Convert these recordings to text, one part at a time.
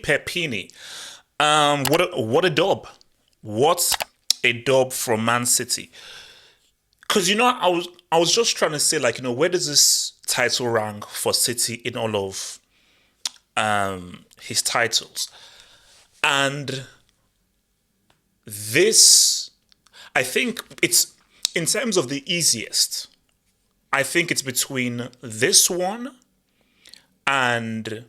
Pepini. What a dub. What a dub from Man City. Because I was just trying to say, like, where does this title rank for City in all of his titles? And this, I think it's, in terms of the easiest, I think it's between this one and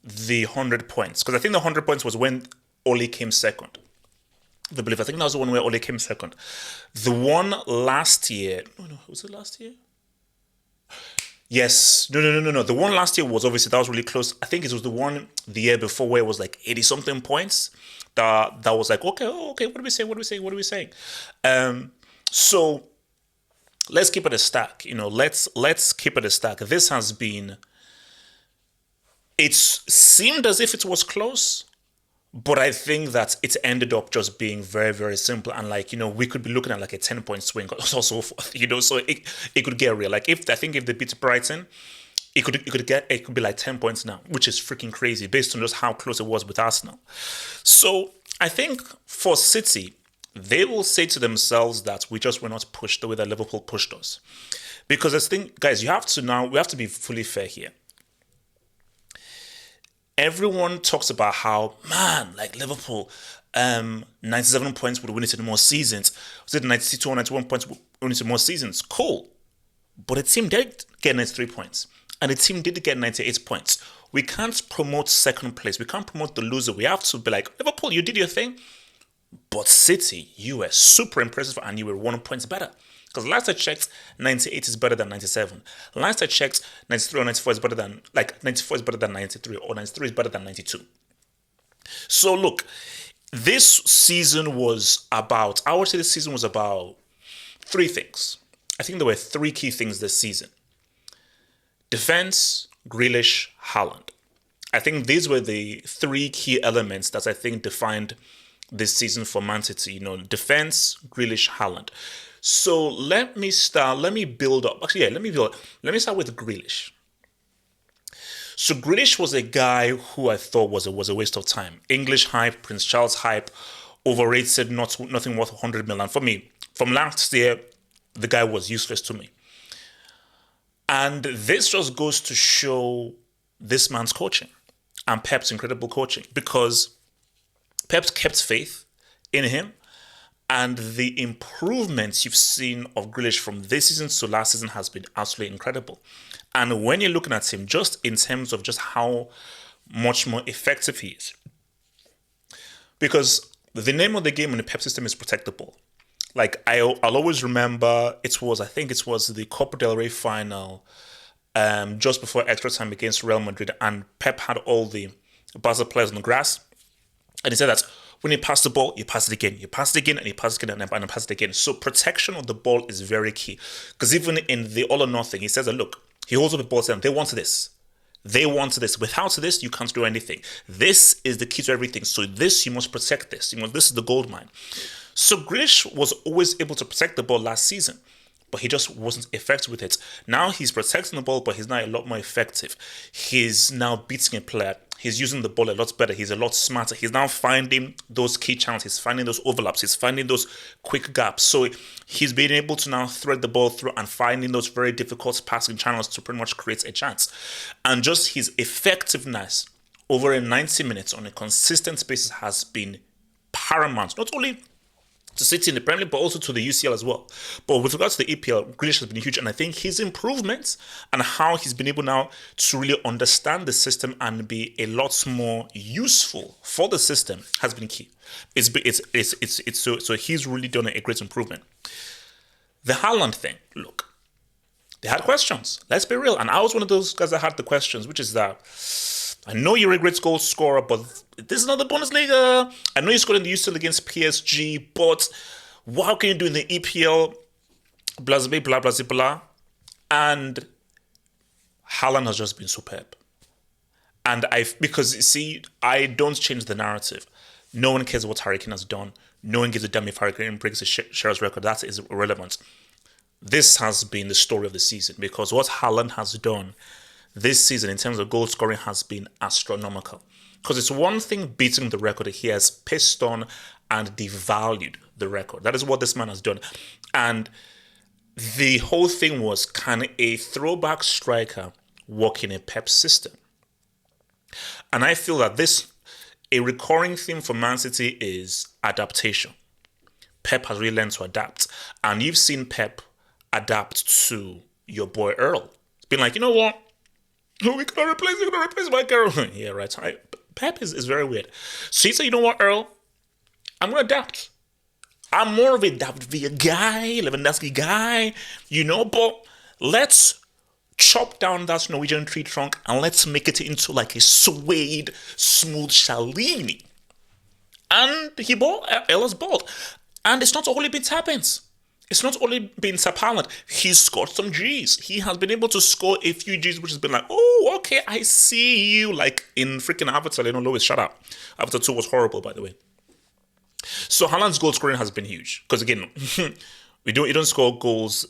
the 100 points. Because I think the 100 points was when Ole came second. I believe. I think that was the one where Ole came second. The one last year... No, was it last year? Yes. No. The one last year was obviously, that was really close. I think it was the one the year before where it was like 80-something points. That was like, okay, what are we saying? So let's keep it a stack. Let's keep it a stack. This has been... It seemed as if it was close, but I think that it ended up just being very, very simple. And we could be looking at like a 10-point swing or so forth, so it could get real. Like if they beat Brighton, it could be like 10 points now, which is freaking crazy based on just how close it was with Arsenal. So I think for City, they will say to themselves that we just were not pushed the way that Liverpool pushed us. Because I think, guys, we have to be fully fair here. Everyone talks about how, man, like Liverpool, 97 points would win it in more seasons. Was it 92 or 91 points would win it in more seasons? Cool. But a team did get 93 points. And a team did get 98 points. We can't promote second place. We can't promote the loser. We have to be like, Liverpool, you did your thing. But City, you were super impressive and you were 1 point better. Because last I checked, 98 is better than 97. Last I checked, 93 or 94 is better than, 94 is better than 93, or 93 is better than 92. So look, this season was about, I would say this season was about three things. I think there were three key things this season. Defense, Grealish, Haaland. I think these were the three key elements that I think defined this season for Man City. Defense, Grealish, Haaland. So let me build up. Actually, yeah, let me start with Grealish. So Grealish was a guy who I thought was a waste of time. English hype, Prince Charles hype, overrated, nothing worth 100 million. For me, from last year, the guy was useless to me. And this just goes to show this man's coaching and Pep's incredible coaching, because Pep kept faith in him. And the improvements you've seen of Grealish from this season to last season has been absolutely incredible. And when you're looking at him, just in terms of just how much more effective he is. Because the name of the game in the Pep system is protect the ball. Like, I'll always remember, I think it was the Copa del Rey final just before extra time against Real Madrid. And Pep had all the Barca players on the grass. And he said that when you pass the ball, you pass it again. You pass it again, and you pass it again, and you pass it again. So protection of the ball is very key. Because even in the all or nothing, he says that, look, he holds up the ball saying, they want this. They want this. Without this, you can't do anything. This is the key to everything. So this, you must protect this. This is the gold mine. So Grealish was always able to protect the ball last season, but he just wasn't effective with it. Now he's protecting the ball, but he's now a lot more effective. He's now beating a player. He's using the ball a lot better. He's a lot smarter. He's now finding those key channels. He's finding those overlaps. He's finding those quick gaps. So he's being able to now thread the ball through and finding those very difficult passing channels to pretty much create a chance. And just his effectiveness over a 90 minutes on a consistent basis has been paramount. Not only to City in the Premier League, but also to the UCL as well. But with regards to the EPL, Grealish has been huge, and I think his improvements and how he's been able now to really understand the system and be a lot more useful for the system has been key. So he's really done a great improvement. The Haaland thing, look, they had questions. Let's be real, and I was one of those guys that had the questions, which is that I know you're a great goal scorer, but this is not the Bundesliga. I know you scored in the UCL against PSG, but what can you do in the EPL? Blah, blah, blah, blah, blah. And Haaland has just been superb. And because you see, I don't change the narrative. No one cares what Harry Kane has done. No one gives a damn if Harry Kane breaks the Sherr's record. That is irrelevant. This has been the story of the season because what Haaland has done this season in terms of goal scoring has been astronomical. Because it's one thing beating the record, he has pissed on and devalued the record. That is what this man has done. And the whole thing was, can a throwback striker work in a Pep system? And I feel that a recurring theme for Man City is adaptation. Pep has really learned to adapt. And you've seen Pep adapt to your boy Earl. It's been like, you know what? We're gonna replace my girl. Yeah, right. Pep is very weird. So he said, you know what, Earl? I'm gonna adapt. I'm more of a David Villa guy, Lewandowski guy, but let's chop down that Norwegian tree trunk and let's make it into like a suede, smooth Shalini. And he bought, Ella's bought. And it's not only been Tappins. It's not only been Sir Haaland. He's scored some G's. He has been able to score a few G's, which has been like, oh, okay, I see you. Like in freaking Avatar, Lois, shut up. Avatar 2 was horrible, by the way. So Haaland's goal scoring has been huge. Because again, you don't score goals,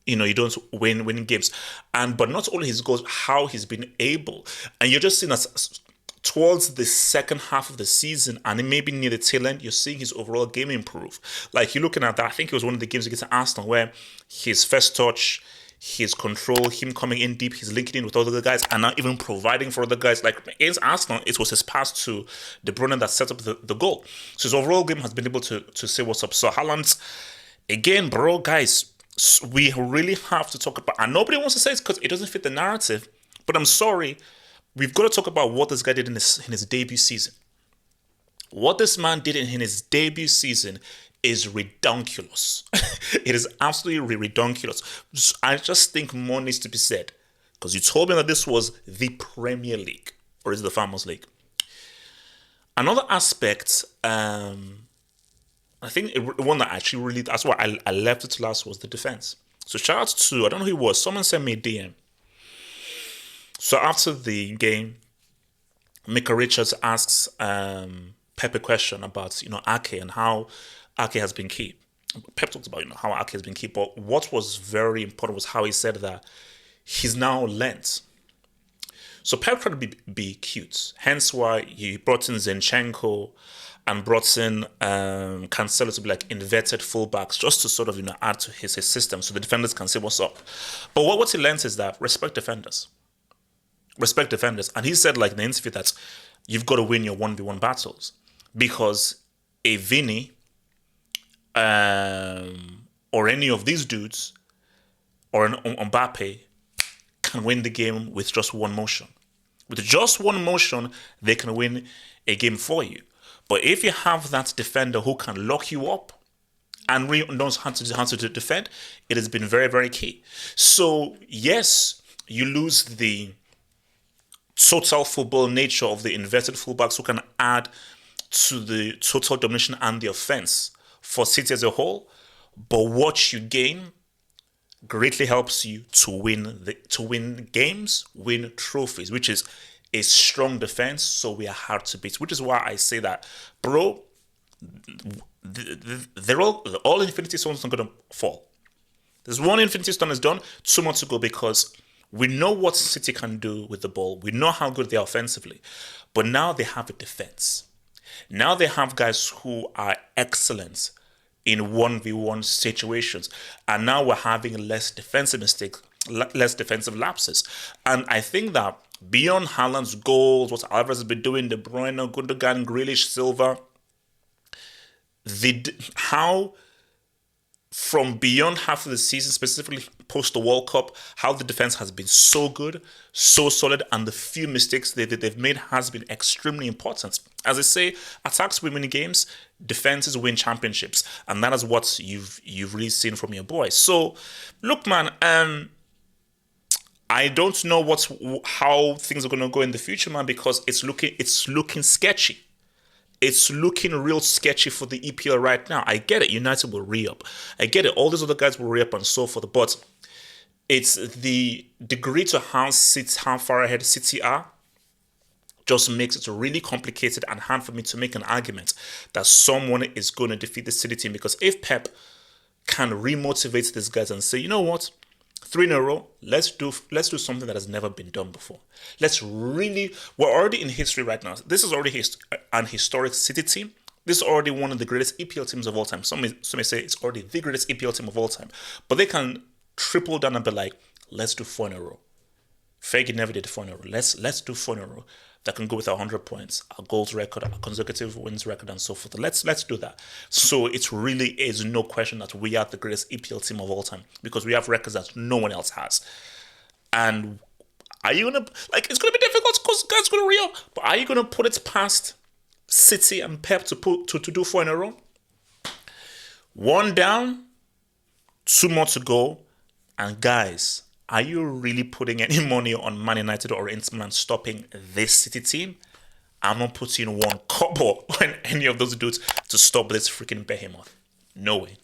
you don't win games. But not only his goals, how he's been able. And you're just seeing us towards the second half of the season, and it may be near the tail end, you're seeing his overall game improve. Like you're looking at that, I think it was one of the games against Arsenal where his first touch, his control, him coming in deep, he's linking in with other guys, and not even providing for other guys. Like against Arsenal, it was his pass to De Bruyne that set up the goal. So his overall game has been able to say what's up. So Haaland, again, bro, guys, we really have to talk about, and nobody wants to say it because it doesn't fit the narrative, but I'm sorry, we've got to talk about what this guy did in his debut season. What this man did in his debut season is redonkulous. It is absolutely redonkulous. I just think more needs to be said. Because you told me that this was the Premier League. Or is it the Farmers League? Another aspect, I think one that actually really, that's why I left it to last, was the defense. So shout out to, I don't know who it was, someone sent me a DM. So after the game, Mika Richards asks Pep a question about, Ake and how Ake has been key. Pep talked about, how Ake has been key. But what was very important was how he said that he's now learnt. So Pep tried to be cute. Hence why he brought in Zinchenko and brought in Cancelo to be like inverted fullbacks just to sort of, add to his system so the defenders can see what's up. But what he learnt is that respect defenders. Respect defenders. And he said, like in the interview, that you've got to win your 1v1 battles. Because a Vinny or any of these dudes or an Mbappe can win the game with just one motion. With just one motion, they can win a game for you. But if you have that defender who can lock you up and really knows how to defend, it has been very, very key. So, yes, you lose the total football nature of the inverted fullbacks who can add to the total domination and the offense for City as a whole. But what you gain greatly helps you to win games, win trophies, which is a strong defense. So we are hard to beat, which is why I say that, bro, they're all Infinity Stones are going to fall. There's one Infinity Stone is done, 2 months ago, because we know what City can do with the ball. We know how good they are offensively. But now they have a defense. Now they have guys who are excellent in 1v1 situations. And now we're having less defensive mistakes, less defensive lapses. And I think that beyond Haaland's goals, what Alvarez has been doing, De Bruyne, Gundogan, Grealish, Silva, how from beyond half of the season, specifically post the World Cup, how the defense has been so good, so solid, and the few mistakes they've made has been extremely important. As I say, attacks win games, defenses win championships, and that is what you've really seen from your boys. So, look, man, I don't know how things are going to go in the future, man, because it's looking sketchy. It's looking real sketchy for the EPL right now. I get it. United will re-up. I get it. All these other guys will re-up and so forth. But it's the degree to how far ahead City are just makes it really complicated and hard for me to make an argument that someone is going to defeat the City team. Because if Pep can remotivate these guys and say, you know what, 3 in a row, let's do something that has never been done before. We're already in history right now. This is already an historic City team. This is already one of the greatest EPL teams of all time. Some may say it's already the greatest EPL team of all time. But they can triple down and be like, let's do 4 in a row. Fergie never did 4 in a row. Let's do 4 in a row. That can go with our 100 points, our goals record, our consecutive wins record, and so forth. Let's do that. So it really is no question that we are the greatest EPL team of all time because we have records that no one else has. And are you gonna it's gonna be difficult because guys gonna re-up, but are you gonna put it past City and Pep to do 4 in a row? 1 down, 2 more to go, and guys, are you really putting any money on Man United or Inter Milan stopping this City team? I'm not putting 1 kobo on any of those dudes to stop this freaking behemoth. No way.